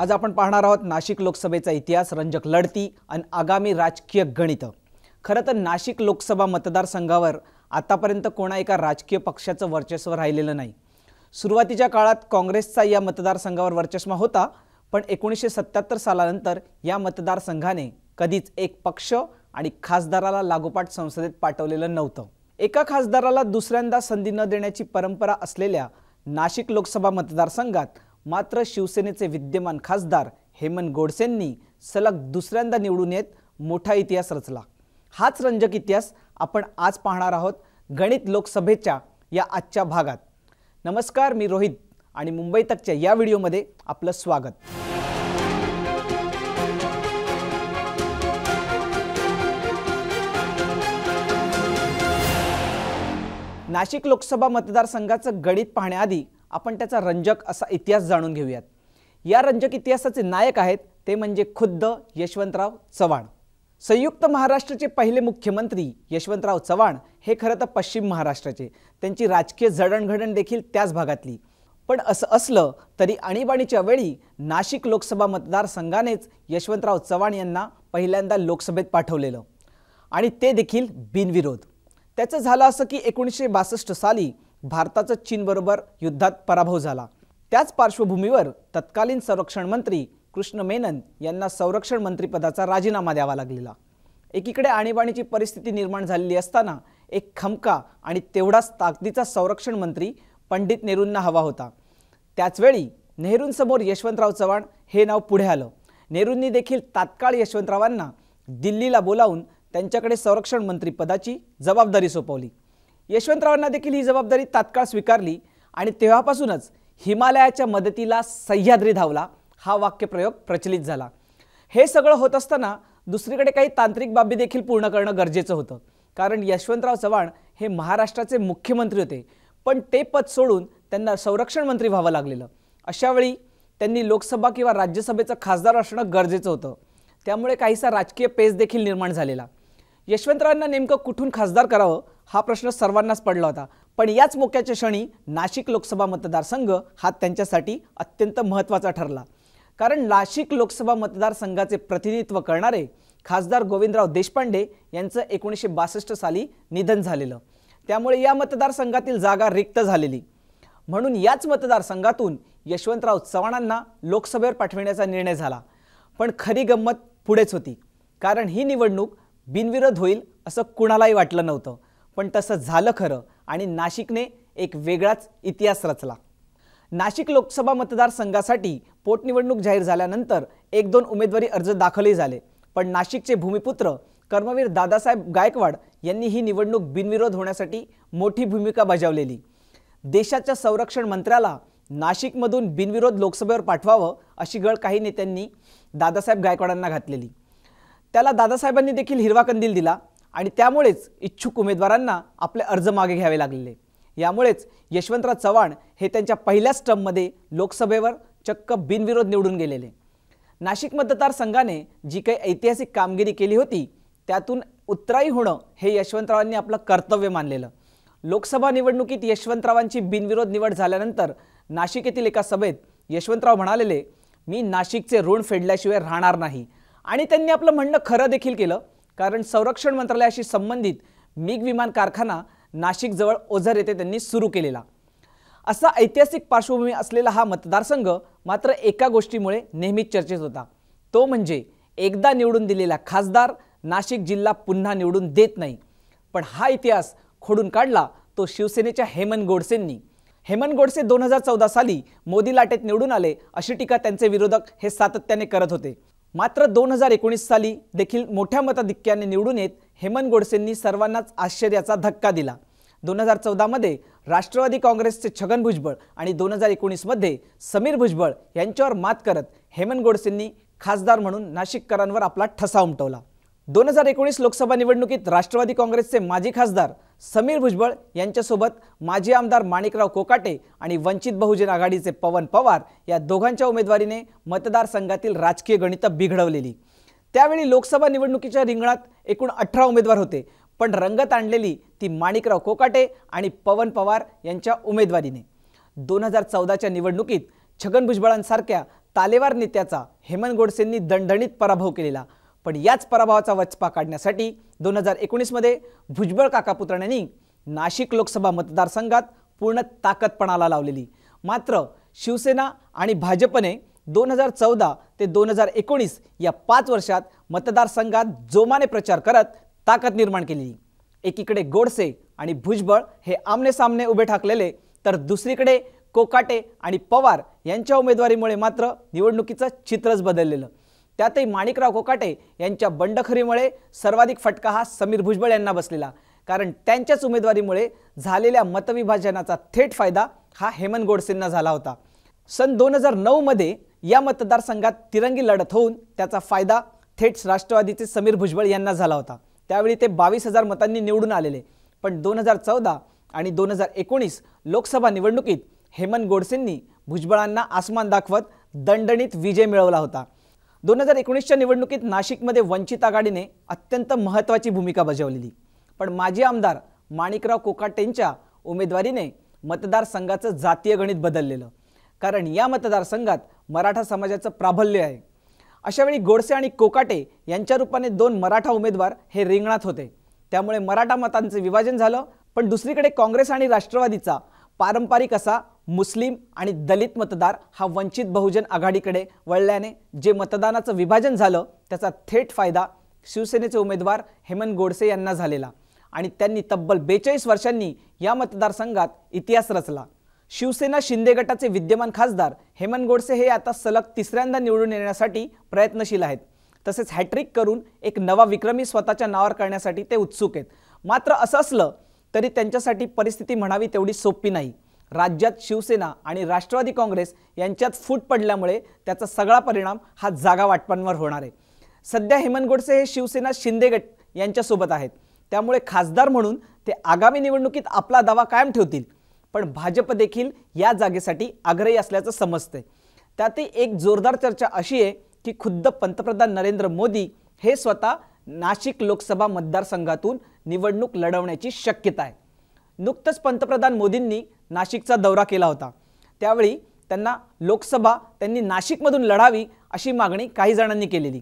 आज आपण पाहणार आहोत नाशिक लोकसभेचा इतिहास, रंजक लढती आणि आगामी राजकीय गणित। खरं तर नाशिक लोकसभा मतदारसंघावर आतापर्यंत कोणा एका राजकीय पक्षाचं वर्चस्व राहिलेलं नाही। सुरुवातीच्या काळात काँग्रेसचा या मतदारसंघावर वर्चस्व होता, पण 1977 सालानंतर या मतदारसंघाने कधीच एक पक्ष आणि खासदाराला लागोपाठ संसदेत पाठवलेलं नव्हतं। एका खासदाराला दुसऱ्यांदा संधी न देण्याची परंपरा असलेल्या नाशिक लोकसभा मतदारसंघात मात्र शिवसेनेचे विद्यमान खासदार हेमंत गोडसेंनी सलग दुसऱ्यांदा निवडून येत मोठा इतिहास रचला। हाच रंजक इतिहास आपण आज पाहणार आहोत गणित लोकसभेच्या या आजच्या भागात। नमस्कार, मी रोहित आणि मुंबई तकच्या या व्हिडिओमध्ये आपलं स्वागत। नाशिक लोकसभा मतदारसंघाचं गणित पाहण्याआधी आपण त्याचा रंजक असा इतिहास जाणून घेऊयात। या रंजक इतिहासाचे नायक आहेत ते म्हणजे खुद्द यशवंतराव चव्हाण। संयुक्त महाराष्ट्राचे पहिले मुख्यमंत्री यशवंतराव चव्हाण हे खरं तर पश्चिम महाराष्ट्राचे, त्यांची राजकीय जडणघडण देखील त्याच भागातली। पण असं असलं तरी आणीबाणीच्या वेळी नाशिक लोकसभा मतदारसंघानेच यशवंतराव चव्हाण यांना पहिल्यांदा लोकसभेत पाठवलेलं, आणि ते देखील बिनविरोध। त्याचं झालं असं की 1962 साली भारताचा चीनबरोबर युद्धात पराभव झाला। त्याच पार्श्वभूमीवर तत्कालीन संरक्षण मंत्री कृष्ण मेनन यांना संरक्षण मंत्रिपदाचा राजीनामा द्यावा लागलेला। एकीकडे आणीबाणीची परिस्थिती निर्माण झालेली असताना एक खमका आणि तेवढाच ताकदीचा संरक्षण मंत्री पंडित नेहरूंना हवा होता। त्याचवेळी नेहरूंसमोर यशवंतराव चव्हाण हे नाव पुढे आलं। नेहरूंनी देखील तात्काळ यशवंतरावांना दिल्लीला बोलावून त्यांच्याकडे संरक्षण मंत्रिपदाची जबाबदारी सोपवली। यशवंतरावांना देखील ही जबाबदारी तात्काळ स्वीकारली आणि तेव्हापासूनच हिमालयाच्या मदतीला सह्याद्री धावला हा वाक्यप्रयोग प्रचलित झाला। हे सगळं होत असताना दुसरीकडे काही तांत्रिक बाबी देखील पूर्ण करणं गरजेचं होतं, कारण यशवंतराव चव्हाण हे महाराष्ट्राचे मुख्यमंत्री होते, पण ते पद सोडून त्यांना संरक्षण मंत्री व्हावं लागलेलं। अशा वेळी त्यांनी लोकसभा किंवा राज्यसभेचं खासदार असणं गरजेचं होतं। त्यामुळे काहीसा राजकीय पेच देखील निर्माण झालेला। यशवंतरावांना नेमकं कुठून खासदार करावं हा प्रश्न सर्वांनाच पडला होता, पण याच मोक्याच्या क्षणी नाशिक लोकसभा मतदारसंघ हा त्यांच्यासाठी अत्यंत महत्त्वाचा ठरला। कारण नाशिक लोकसभा मतदारसंघाचे प्रतिनिधित्व करणारे खासदार गोविंदराव देशपांडे यांचं 1962 साली निधन झालेलं, त्यामुळे या मतदारसंघातील जागा रिक्त झालेली। म्हणून याच मतदारसंघातून यशवंतराव चव्हाणांना लोकसभेवर पाठविण्याचा निर्णय झाला। पण खरी गंमत पुढेच होती, कारण ही निवडणूक बिनविरोध होईल असं कुणालाही वाटलं नव्हतं, पण तसं झालं खरं आणि नाशिकने एक वेगळाच इतिहास रचला। नाशिक लोकसभा मतदारसंघासाठी पोटनिवडणूक जाहीर झाल्यानंतर 1-2 उमेदवारी अर्ज दाखलही झाले, पण नाशिकचे भूमिपुत्र कर्मवीर दादासाहेब गायकवाड यांनी ही निवडणूक बिनविरोध होण्यासाठी मोठी भूमिका बजावलेली। देशाच्या संरक्षण मंत्र्याला नाशिकमधून बिनविरोध लोकसभेवर पाठवावं अशी गळ काही नेत्यांनी दादासाहेब गायकवाडांना घातलेली। त्याला दादासाहेबांनी देखील हिरवा कंदील दिला आणि त्यामुळेच इच्छुक उमेदवारांना आपले अर्ज मागे घ्यावे लागलेले। यामुळेच यशवंतराव चव्हाण हे त्यांच्या पहिल्याच टर्ममध्ये लोकसभेवर चक्क बिनविरोध निवडून गेलेले। नाशिक मतदारसंघाने जी काही ऐतिहासिक कामगिरी केली होती त्यातून उत्तराई होणं हे यशवंतरावांनी आपलं कर्तव्य मानलेलं। लोकसभा निवडणुकीत यशवंतरावांची बिनविरोध निवड झाल्यानंतर नाशिक येथील एका सभेत यशवंतराव म्हणालेले, मी नाशिकचे ऋण फेडल्याशिवाय राहणार नाही, आणि त्यांनी आपलं म्हणणं खरं देखील केलं, कारण संरक्षण मंत्रालयाशी संबंधित मिग विमान कारखाना नाशिकजवळ ओझर येथे त्यांनी सुरू केलेला। असा ऐतिहासिक पार्श्वभूमी असलेला हा मतदारसंघ मात्र एका गोष्टीमुळे नेहमीच चर्चेत होता, तो म्हणजे एकदा निवडून दिलेला खासदार नाशिक जिल्हा पुन्हा निवडून देत नाही। पण हा इतिहास खोडून काढला तो शिवसेनेच्या हेमंत गोडसेंनी। हेमंत गोडसे 2014 साली मोदी लाटेत निवडून आले अशी टीका त्यांचे विरोधक हे सातत्याने करत होते। मात्र 2019 साली देखील मोठ्या मताधिक्याने निवडून येत हेमंत गोडसेंनी सर्वांनाच आश्चर्याचा धक्का दिला। 2014 मध्ये राष्ट्रवादी काँग्रेसचे छगन भुजबळ आणि 2019 मध्ये समीर भुजबळ यांच्यावर मात करत हेमंत गोडसेंनी खासदार म्हणून नाशिककरांवर आपला ठसा उमटवला। 2019 लोकसभा निवडणुकीत राष्ट्रवादी काँग्रेसचे माजी खासदार समीर भुजबळ यांच्यासोबत माजी आमदार माणिकराव कोकाटे आणि वंचित बहुजन आघाडीचे पवन पवार या दोघांच्या उमेदवारीने मतदारसंघातील राजकीय गणित बिघडवलेली। त्यावेळी लोकसभा निवडणुकीच्या रिंगणात एकूण 18 उमेदवार होते, पण रंगत आणलेली ती माणिकराव कोकाटे आणि पवन पवार यांच्या उमेदवारीने। 2014च्या निवडणुकीत छगन भुजबळांसारख्या तालेवार नेत्याचा हेमंत गोडसेंनी दणदणीत पराभव केलेला, पण याच पराभवाचा वचपा काढण्यासाठी 2019 मध्ये भुजबळ काका पुतण्यांनी नाशिक लोकसभा मतदारसंघात पूर्ण ताकद पणाला लावलेली। मात्र शिवसेना आणि भाजपने 2014 ते 2019 या 5 वर्षात मतदारसंघात जोमाने प्रचार करत ताकद निर्माण केली। एकीकडे गोडसे आणि भुजबळ हे आमने सामने उभे ठाकलेले, तर दुसरीकडे कोकाटे आणि पवार यांच्या उमेदवारीमुळे मात्र निवडणुकीचं चित्रच बदललेलं। त्यातही माणिकराव कोकाटे यांच्या बंडखोरीमुळे सर्वाधिक फटका हा समीर भुजबळ यांना बसलेला, कारण त्यांच्याच उमेदवारीमुळे झालेल्या मतविभाजनाचा थेट फायदा हा हेमंत गोडसेंना झाला होता। सन 2009 मध्ये या मतदारसंघात तिरंगी लढत होऊन त्याचा फायदा थेट राष्ट्रवादीचे समीर भुजबळ यांना झाला होता। त्यावेळी ते 22,000 मतांनी निवडून आलेले, पण 2014 आणि 2019 लोकसभा निवडणुकीत हेमंत गोडसेंनी भुजबळांना आसमान दाखवत दणदणीत विजय मिळवला होता। 2019च्या निवडणुकीत नाशिकमध्ये वंचित आघाडीने अत्यंत महत्त्वाची भूमिका बजावलेली, पण माजी आमदार माणिकराव कोकाटेंच्या उमेदवारीने मतदारसंघाचं जातीय गणित बदललेलं, कारण या मतदारसंघात मराठा समाजाचं प्राबल्य आहे। अशावेळी गोडसे आणि कोकाटे यांच्या रूपाने 2 मराठा उमेदवार हे रिंगणात होते, त्यामुळे मराठा मतांचे विभाजन झालं। पण दुसरीकडे काँग्रेस आणि राष्ट्रवादीचा पारंपरिक असा मुस्लिम आणि दलित मतदार हा वंचित बहुजन आघाडीकडे वळल्याने जे मतदानाचं विभाजन झालं त्याचा थेट फायदा शिवसेनेचे उमेदवार हेमंत गोडसे यांना झालेला, आणि त्यांनी तब्बल 42 वर्षांनी या मतदारसंघात इतिहास रचला। शिवसेना शिंदे गटाचे विद्यमान खासदार हेमंत गोडसे हे आता सलग 3ऱ्यांदा निवडून येण्यासाठी प्रयत्नशील आहेत। तसेच हॅट्रिक करून एक नवा विक्रमी स्वतःच्या नावावर करण्यासाठी ते उत्सुक आहेत। मात्र असं असलं तरी त्यांच्यासाठी परिस्थिती म्हणावी तेवढी सोपी नाही। राज्यात शिवसेना आणि राष्ट्रवादी काँग्रेस यांच्यात फूट पडल्यामुळे त्याचा सगळा परिणाम हा जागा वाटपांवर होणार आहे। सध्या हेमंत गोडसे हे शिवसेना शिंदे गट यांच्यासोबत आहेत, त्यामुळे खासदार म्हणून ते आगामी निवडणुकीत आपला दावा कायम ठेवतील, पण भाजप देखील या जागेसाठी आग्रही असल्याचं समजते। त्यातही एक जोरदार चर्चा अशी आहे की खुद्द पंतप्रधान नरेंद्र मोदी हे स्वतः नाशिक लोकसभा मतदारसंघातून निवडणूक लढवण्याची शक्यता आहे। नुकतंच पंतप्रधान मोदींनी नाशिकचा दौरा केला होता, त्यावेळी त्यांना लोकसभा त्यांनी नाशिकमधून लढावी अशी मागणी काही जणांनी केलेली।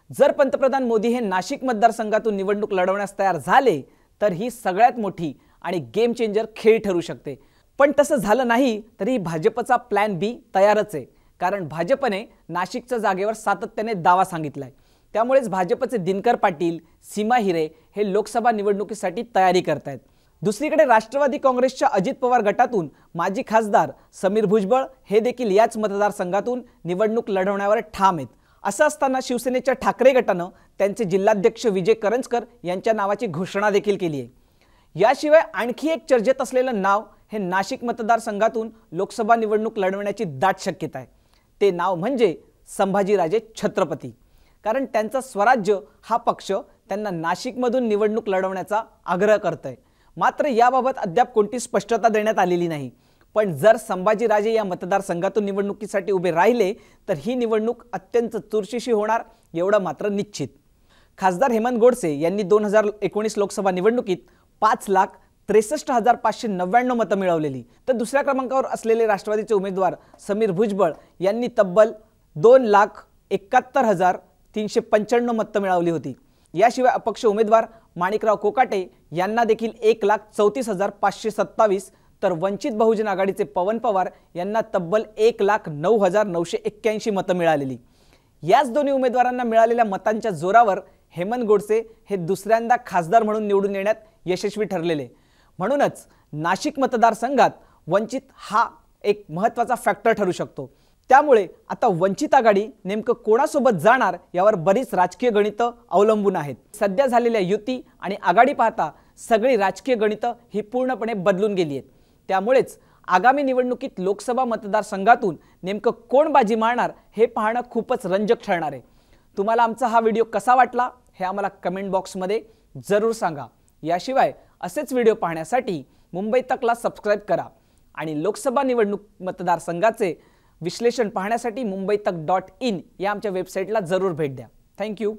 जर पंतप्रधान मोदी हे नाशिक मतदारसंघातून निवडणूक लढवण्यास तयार झाले तर ही सगळ्यात मोठी आणि गेम चेंजर खेळ ठरू शकते। पण तसं झालं नाही तरी भाजपचा प्लॅन बी तयारच आहे, कारण भाजपने नाशिकच्या जागेवर सातत्याने दावा सांगितलाय। त्यामुळेच भाजपचे दिनकर पाटील, सीमा हिरे हे लोकसभा निवडणुकीसाठी तयारी करतायत। दुसरीकडे राष्ट्रवादी काँग्रेसच्या अजित पवार गटातून माजी खासदार समीर भुजबळ हे देखील याच मतदारसंघातून निवडणूक लढवण्यावर ठाम आहेत। असं असताना शिवसेनेच्या ठाकरे गटानं त्यांचे जिल्हाध्यक्ष विजय करंजकर यांच्या नावाची घोषणा देखील केली आहे। याशिवाय आणखी एक चर्चेत असलेलं नाव हे नाशिक मतदारसंघातून लोकसभा निवडणूक लढवण्याची दाट शक्यता आहे। ते नाव म्हणजे संभाजीराजे छत्रपती, कारण त्यांचा स्वराज्य हा पक्ष त्यांना नाशिकमधून निवडणूक लढवण्याचा आग्रह करतोय। मात्र याबाबत अद्याप कोणती स्पष्टता देण्यात आलेली नाही, पण जर संभाजीराजे या मतदारसंघातून निवडणुकीसाठी उभे राहिले तर ही निवडणूक अत्यंत चुरशीची होणार एवढं मात्र निश्चित। खासदार हेमंत गोडसे यांनी 2019 लोकसभा निवडणुकीत 5,63,599 मतं मिळवलेली, तर दुसऱ्या क्रमांकावर असलेले राष्ट्रवादीचे उमेदवार समीर भुजबळ यांनी तब्बल 2,71,395 मतं मिळवली होती। याशिवाय अपक्ष उमेदवार माणिकराव कोकाटे यांना देखील 1,34,527, तर वंचित बहुजन आघाडीचे पवन पवार यांना तब्बल 1,09,981 मतं मिळालेली। याच दोन्ही उमेदवारांना मिळालेल्या मतांच्या जोरावर हेमंत गोडसे हे दुसऱ्यांदा खासदार म्हणून निवडून येण्यात यशस्वी ठरलेले। म्हणूनच नाशिक मतदारसंघात वंचित हा एक महत्त्वाचा फॅक्टर ठरू शकतो। त्यामुळे आता वंचित आघाडी नेमकं कोणासोबत जाणार यावर बरीच राजकीय गणितं अवलंबून आहेत। सध्या झालेल्या युती आणि आघाडी पाहता सगळी राजकीय गणितं ही पूर्णपणे बदलून गेली आहेत। त्यामुळेच आगामी निवडणुकीत लोकसभा मतदारसंघातून नेमकं कोण बाजी मारणार हे पाहणं खूपच रंजक ठरणार आहे। तुम्हाला आमचा हा व्हिडिओ कसा वाटला हे आम्हाला कमेंट बॉक्समध्ये जरूर सांगा। याशिवाय असेच व्हिडिओ पाहण्यासाठी मुंबई तकला सबस्क्राइब करा आणि लोकसभा निवडणूक मतदारसंघाचे विश्लेषण पाहण्यासाठी mumbaitak.in या आमच्या वेबसाईटला जरूर भेट द्या। Thank you.